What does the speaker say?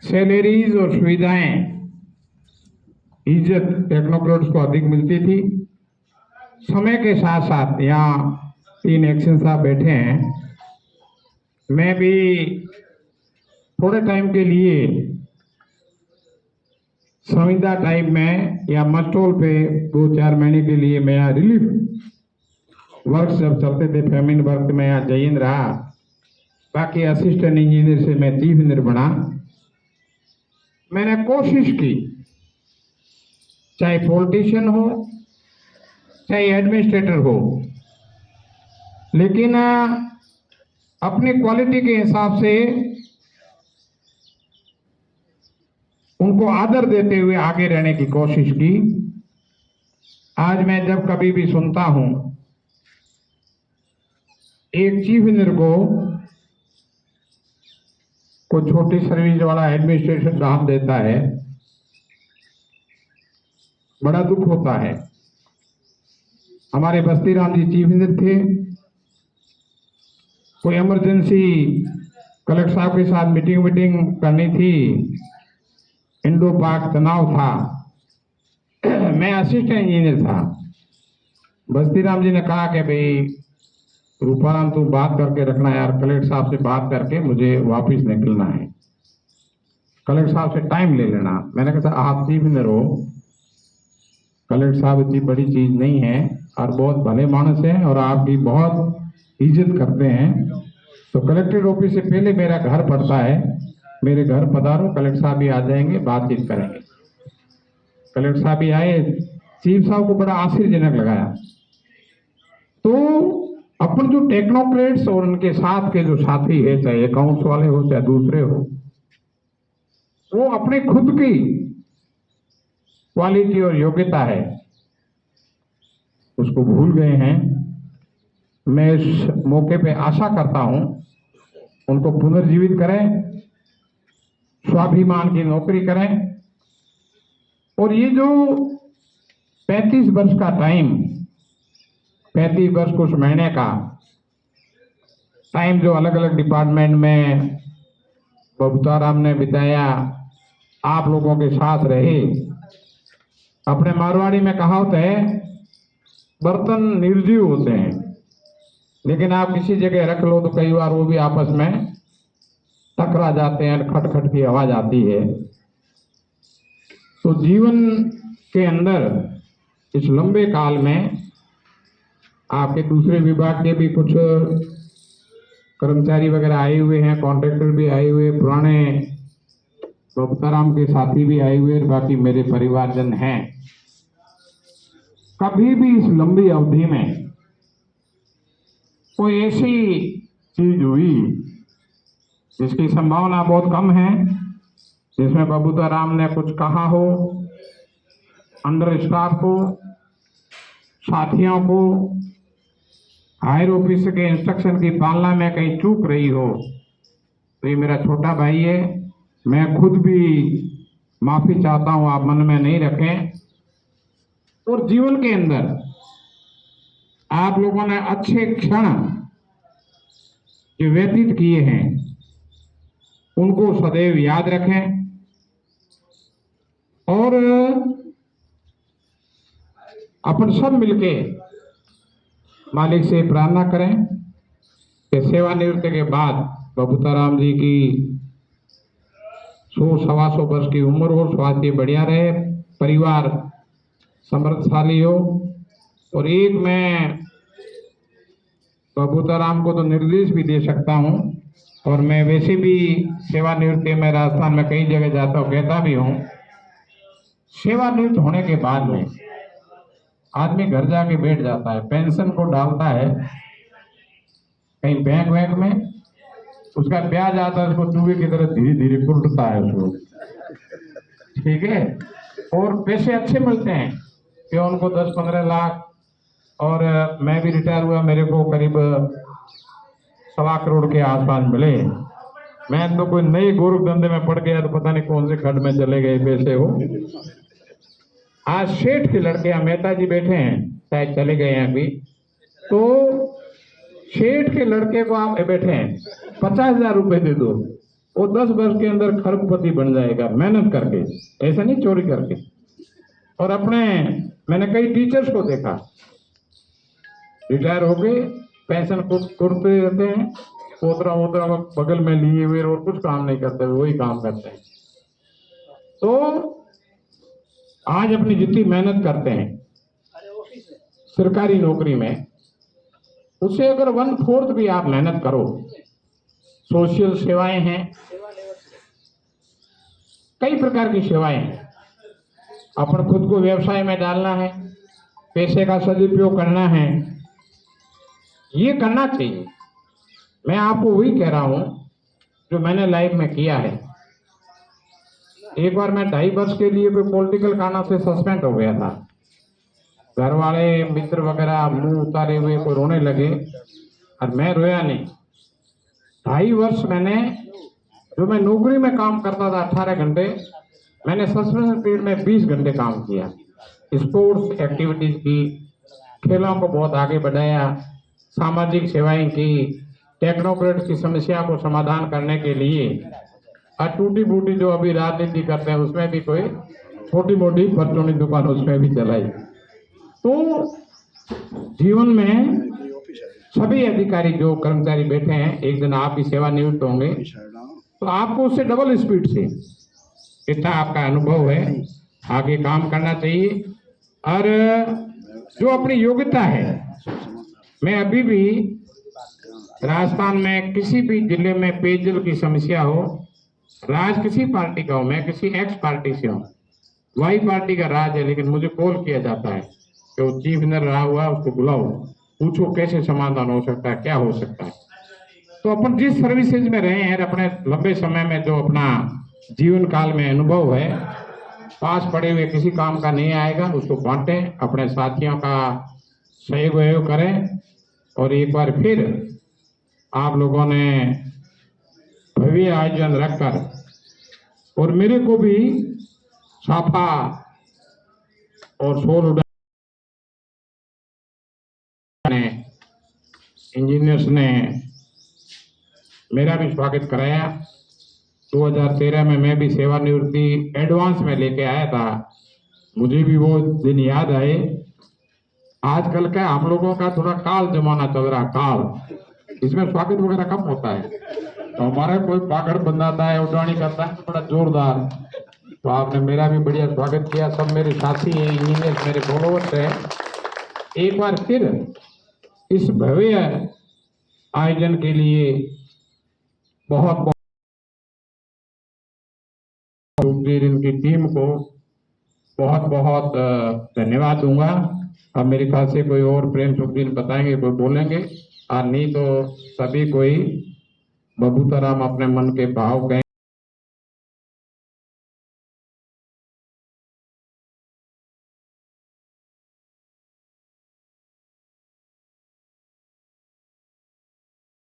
Salaries और सुविधाएं, इज्जत टेक्नोक्रेट्स को अधिक मिलती थी। समय के साथ साथ यहाँ 3 एक्शन साहब बैठे हैं, मैं भी थोड़े टाइम के लिए संविदा टाइप में या मस्टोल पे 2-4 महीने के लिए मैं यहाँ रिलीफ वर्क जब चलते थे फेमिन वर्क में यहाँ जयिन रहा। बाकी असिस्टेंट इंजीनियर से मैं चीफ इंजीनियर बना। मैंने कोशिश की, चाहे पॉलिटिशियन हो चाहे एडमिनिस्ट्रेटर हो, लेकिन अपनी क्वालिटी के हिसाब से उनको आदर देते हुए आगे रहने की कोशिश की। आज मैं जब कभी भी सुनता हूं एक चीफ इंजीनियर को कोई छोटी सर्विस वाला एडमिनिस्ट्रेशन काम देता है, बड़ा दुख होता है। हमारे बस्ती राम जी चीफ इंजीनियर थे, कोई इमरजेंसी कलेक्टर साहब के साथ मीटिंग करनी थी, इंडो पाक तनाव था, मैं असिस्टेंट इंजीनियर था। बस्ती राम जी ने कहा कि भाई रूपाराम तू बात करके रखना यार, कलेक्टर साहब से बात करके मुझे वापस निकलना है, कलेक्टर साहब से टाइम ले लेना। मैंने कहा आप चीफ इंजीनियर हो, कलेक्टर साहब इतनी बड़ी चीज नहीं है और बहुत भले मानस हैं और आपकी बहुत इज्जत करते हैं, तो कलेक्ट्रेट ऑफिस से पहले मेरा घर पड़ता है, मेरे घर पधारो, कलेक्टर साहब भी आ जाएंगे, बातचीत करेंगे। कलेक्टर साहब भी आए, चीफ साहब को बड़ा आश्चर्यजनक लगाया। तो अपन जो टेक्नोक्रेट्स और उनके साथ के जो साथी है, चाहे अकाउंट्स वाले हो चाहे दूसरे हो, वो अपने खुद की क्वालिटी और योग्यता है उसको भूल गए हैं। मैं इस मौके पे आशा करता हूं उनको पुनर्जीवित करें, स्वाभिमान की नौकरी करें। और ये जो 35 वर्ष का टाइम, 35 वर्ष कुछ महीने का टाइम जो अलग अलग डिपार्टमेंट में बबूताराम ने बिताया, आप लोगों के साथ रहे। अपने मारवाड़ी में कहावत है, बर्तन निर्जीव होते हैं, लेकिन आप किसी जगह रख लो तो कई बार वो भी आपस में टकरा जाते हैं, खटखट की आवाज आती है। तो जीवन के अंदर इस लंबे काल में आपके दूसरे विभाग के भी कुछ कर्मचारी वगैरह आए हुए हैं, कॉन्ट्रैक्टर भी आए हुए, पुराने बबूताराम के साथी भी आए हुए, बाकी मेरे परिवारजन हैं। कभी भी इस लंबी अवधि में कोई ऐसी चीज हुई जिसकी संभावना बहुत कम है, जिसमें बबूताराम ने कुछ कहा हो, अंडर स्टाफ को, साथियों को, हायर ऑफिसर के इंस्ट्रक्शन की पालना में कहीं चूक रही हो, तो ये मेरा छोटा भाई है, मैं खुद भी माफी चाहता हूं, आप मन में नहीं रखें। और जीवन के अंदर आप लोगों ने अच्छे क्षण जो व्यतीत किए हैं उनको सदैव याद रखें और अपन सब मिलके मालिक से प्रार्थना करें कि सेवानिवृत्ति के बाद बबूताराम जी की 100-125 वर्ष की उम्र हो, स्वास्थ्य बढ़िया रहे, परिवार समृद्धशाली हो। और एक मैं बबूताराम को तो निर्देश भी दे सकता हूं, और मैं वैसे भी सेवानिवृत्ति में राजस्थान में कई जगह जाता हूं, कहता भी हूं, सेवानिवृत्त होने के बाद में आदमी घर जाके बैठ जाता है, पेंशन को डालता है कहीं बैंक वैंक में, उसका ब्याज आता है, उसको चूहे की तरह धीरे धीरे कुलटता है उसको, ठीक है। और पैसे अच्छे मिलते हैं कि उनको 10-15 लाख, और मैं भी रिटायर हुआ, मेरे को करीब 1.25 करोड़ के आसपास मिले। मैं तो कोई नए गोरख धंधे में पड़ गया तो पता नहीं कौन से खड्ड में चले गए पैसे हो। आज सेठ के लड़के मेहता जी बैठे हैं, शायद चले गए हैं अभी, तो सेठ के लड़के को आप बैठे हैं, 50,000 रुपए दे दो, वो 10 वर्ष के अंदर खरबपति बन जाएगा, मेहनत करके, ऐसा नहीं चोरी करके। और मैंने कई टीचर्स को देखा, रिटायर हो गए, पेंशन कुड़ते रहते हैं, पोतरा वोतरा बगल में लिए हुए और कुछ काम नहीं करते, वही काम करते हैं। तो आज अपनी जितनी मेहनत करते हैं सरकारी नौकरी में, उससे अगर 1/4 भी आप मेहनत करो, सोशल सेवाएं हैं, कई प्रकार की सेवाएं हैं, अपन खुद को व्यवसाय में डालना है, पैसे का सदुपयोग करना है, ये करना चाहिए। मैं आपको वही कह रहा हूं जो मैंने लाइफ में किया है। एक बार मैं 2.5 वर्ष के लिए कोई पॉलिटिकल कारणों से सस्पेंड हो गया था। घर वाले मित्र वगैरह मुंह उतारे हुए को रोने लगे और मैं रोया नहीं। 2.5 वर्ष जो मैं नौकरी में काम करता था 18 घंटे, मैंने सस्पेंशन पीरियड में 20 घंटे काम किया। स्पोर्ट्स एक्टिविटीज की, खेलों को बहुत आगे बढ़ाया, सामाजिक सेवाएं की, टेक्नोक्रेट की समस्या को समाधान करने के लिए, और टूटी बूटी जो अभी राजनीति करते हैं उसमें भी कोई छोटी मोटी परचूनी दुकान उसमें भी चलाई। तो जीवन में सभी अधिकारी जो कर्मचारी बैठे हैं, एक दिन आप भी सेवानिवृत्त होंगे, तो आपको उससे डबल स्पीड से, इतना आपका अनुभव है, आगे काम करना चाहिए। और जो अपनी योग्यता है, मैं अभी भी राजस्थान में किसी भी जिले में पेयजल की समस्या हो, राज किसी पार्टी का हो, मैं किसी एक्स पार्टी से हूँ, वाई पार्टी का राज है, लेकिन मुझे कॉल किया जाता है कि वो चीफ इंजीनियर रहा हुआ, उसको बुलाओ, पूछो कैसे समाधान हो सकता है, क्या हो सकता है। तो अपन जिस सर्विसेज में रहे हैं अपने लंबे समय में, जो अपना जीवन काल में अनुभव है, पास पड़े हुए किसी काम का नहीं आएगा, उसको बांटें, अपने साथियों का सहयोग करें। और एक बार फिर आप लोगों ने भव्य आयोजन रखकर और मेरे को भी साफा और सौर ऊर्जा इंजीनियर्स ने मेरा भी स्वागत कराया। 2013 में मैं भी सेवानिवृत्ति एडवांस में लेके आया था, मुझे भी वो दिन याद आए। आजकल का हम लोगों का थोड़ा काल जमाना चल रहा, काल, इसमें स्वागत वगैरह कम होता है। तो हमारा कोई पागड़ बंधाता है, उड़ानी करता है बड़ा जोरदार, तो आपने मेरा भी बढ़िया स्वागत किया। सब मेरे साथी हैं, इंजीनियर मेरे फॉलोअर्स हैं। एक बार फिर इस भव्य आयोजन के लिए बहुत बहुत इनकी टीम को बहुत बहुत धन्यवाद दूंगा। अब मेरे ख्याल से कोई और प्रेम सुखदीन बताएंगे, कोई बोलेंगे, और नहीं तो सभी कोई बबूता राम अपने मन के भाव कहें।